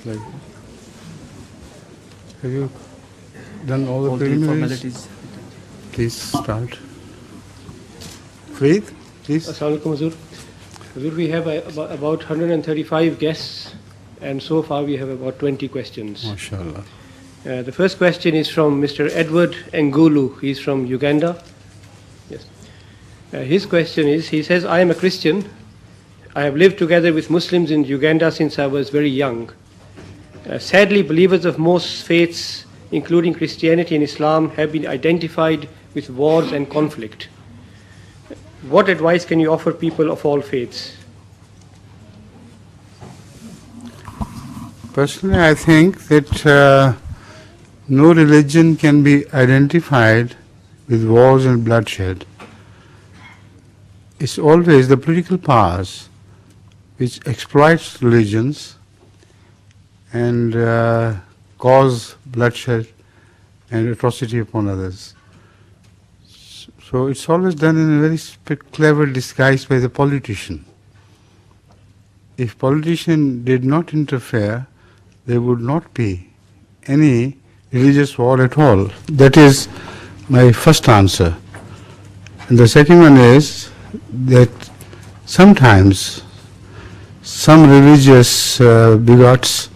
Please. Have you done all the preliminaries? Please start. Faith, please. Assalamu alaikum, Hazur. Hazur, we have about 135 guests, and so far we have about 20 questions. MashaAllah. The first question is from Mr. Edward Ngulu. He's from Uganda. Yes. His question is, he says, I am a Christian. I have lived together with Muslims in Uganda since I was very young. Sadly, believers of most faiths, including Christianity and Islam, have been identified with wars and conflict. What advice can you offer people of all faiths? Personally, I think that no religion can be identified with wars and bloodshed. It's always the political powers which exploits religions and cause bloodshed and atrocity upon others. So it's always done in a very clever disguise by the politician. If politician did not interfere, there would not be any religious war at all. That is my first answer. And the second one is that sometimes some religious bigots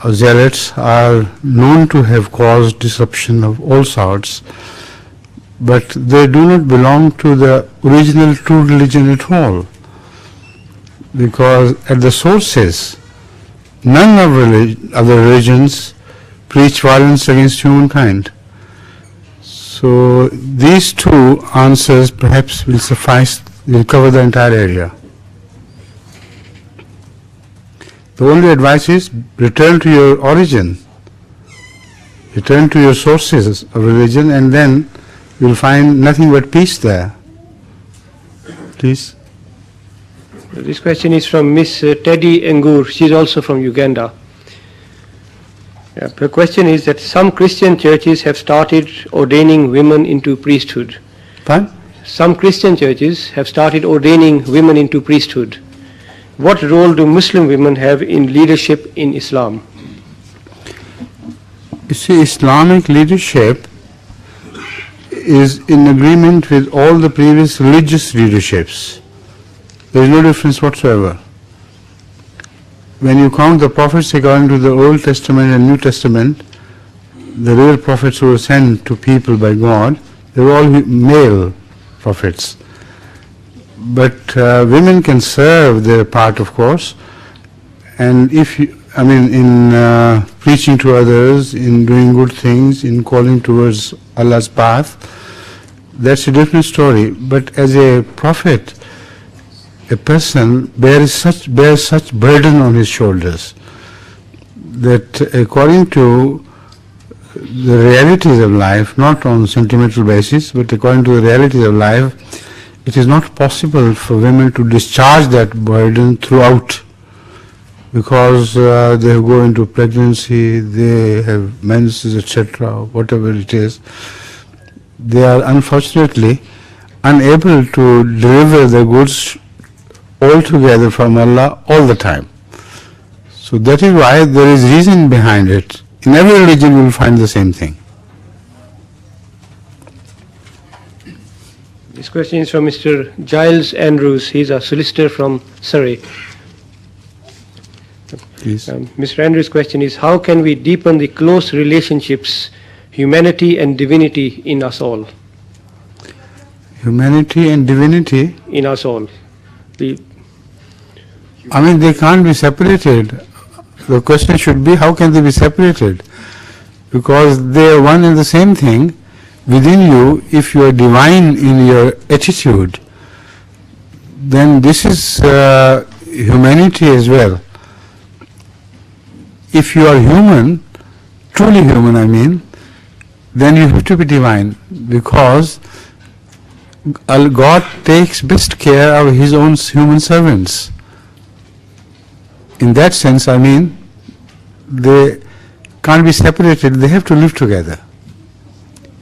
or zealots are known to have caused disruption of all sorts, but they do not belong to the original true religion at all, because at the sources none of other religions preach violence against humankind. So these two answers perhaps will suffice, will cover the entire area. The only advice is return to your origin, return to your sources of religion, and then you'll find nothing but peace there. Please. This question is from Miss Teddy Ngur. She's also from Uganda. Her question is that some Christian churches have started ordaining women into priesthood. Fine. Some Christian churches have started ordaining women into priesthood. What role do Muslim women have in leadership in Islam? You see, Islamic leadership is in agreement with all the previous religious leaderships. There is no difference whatsoever. When you count the prophets according to the Old Testament and New Testament, the real prophets who were sent to people by God, they were all male prophets. But women can serve their part, of course, and in preaching to others, in doing good things, in calling towards Allah's path, that's a different story. But as a prophet, a person bears such burden on his shoulders that according to the realities of life, not on sentimental basis, but according to the realities of life, it is not possible for women to discharge that burden throughout, because they go into pregnancy, they have menses, etc., whatever it is. They are unfortunately unable to deliver the goods altogether from Allah all the time. So that is why there is reason behind it. In every religion you will find the same thing. This question is from Mr. Giles Andrews. He's a solicitor from Surrey. Please. Mr. Andrews' question is, how can we deepen the close relationships, humanity and divinity in us all? Humanity and divinity? In us all. They can't be separated. The question should be, how can they be separated? Because they are one and the same thing within you. If you are divine in your attitude, then this is humanity as well. If you are human, truly human, then you have to be divine, because God takes best care of His own human servants. In that sense, they can't be separated, they have to live together.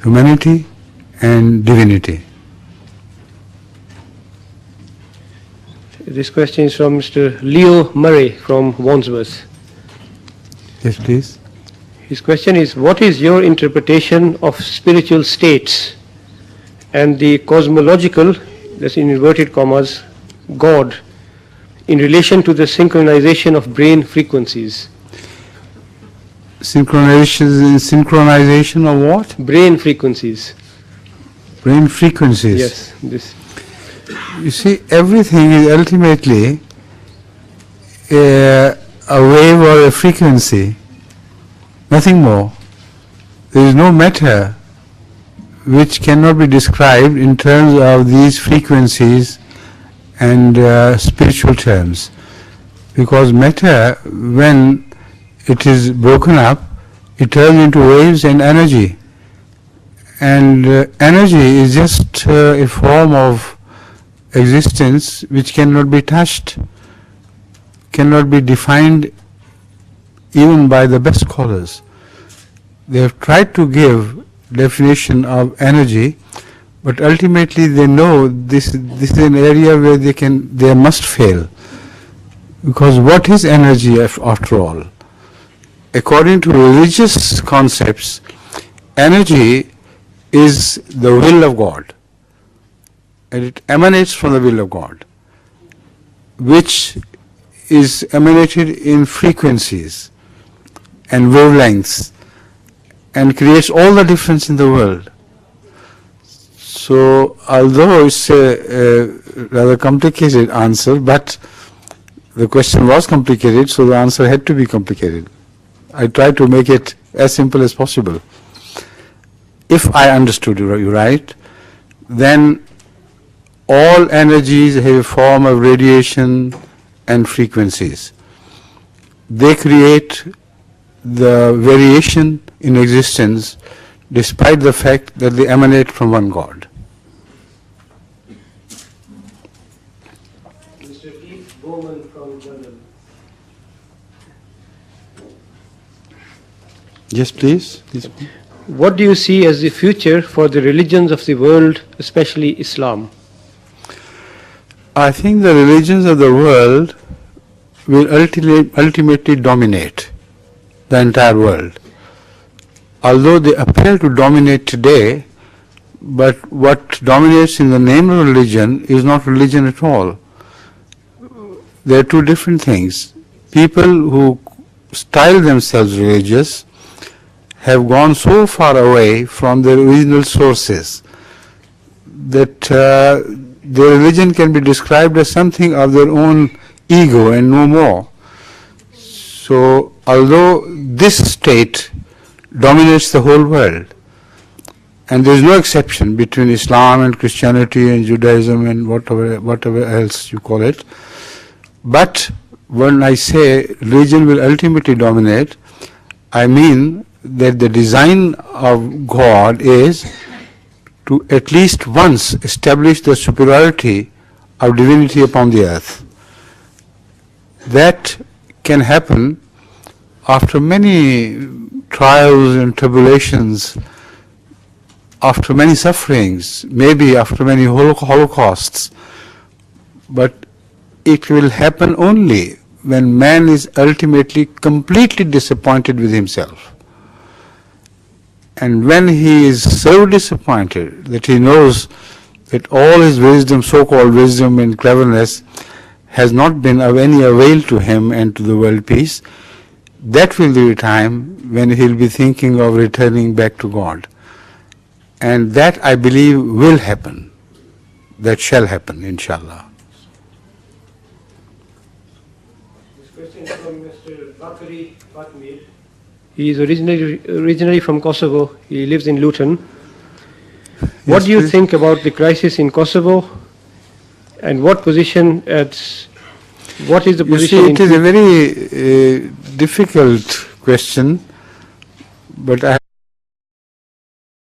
Humanity and divinity. This question is from Mr. Leo Murray from Wandsworth. Yes, please. His question is, what is your interpretation of spiritual states and the cosmological, that's in inverted commas, God, in relation to the synchronization of brain frequencies? Synchronization of what? Brain frequencies. Brain frequencies. Yes, this. You see, everything is ultimately a wave or a frequency, nothing more. There is no matter which cannot be described in terms of these frequencies and spiritual terms, because matter, when it is broken up, it turns into waves and energy, and energy is just a form of existence which cannot be touched, cannot be defined even by the best scholars. They have tried to give definition of energy, but ultimately they know this is an area where they must fail, because what is energy after all? According to religious concepts, energy is the will of God, and it emanates from the will of God, which is emanated in frequencies and wavelengths, and creates all the difference in the world. So, although it's a rather complicated answer, but the question was complicated, so the answer had to be complicated. I tried to make it as simple as possible. If I understood you right, then all energies have a form of radiation and frequencies. They create the variation in existence despite the fact that they emanate from one God. Mr. Keith Bowman from London. Yes, please. What do you see as the future for the religions of the world, especially Islam? I think the religions of the world will ultimately dominate the entire world. Although they appear to dominate today, but what dominates in the name of religion is not religion at all. There are two different things. People who style themselves religious have gone so far away from their original sources that their religion can be described as something of their own ego and no more. So, although this state dominates the whole world, and there is no exception between Islam and Christianity and Judaism and whatever else you call it, but when I say religion will ultimately dominate, I mean that the design of God is to at least once establish the superiority of divinity upon the earth. That can happen after many trials and tribulations, after many sufferings, maybe after many holocausts, but it will happen only when man is ultimately completely disappointed with himself. And when he is so disappointed that he knows that all his wisdom, so-called wisdom and cleverness, has not been of any avail to him and to the world peace, that will be a time when he will be thinking of returning back to God. And that, I believe, will happen. That shall happen, inshallah. This question is from Mr. Bakari Fatmir. He is originally from Kosovo. He lives in Luton. What do you think about the crisis in Kosovo, and what is the position? You see, it is a very difficult question, but I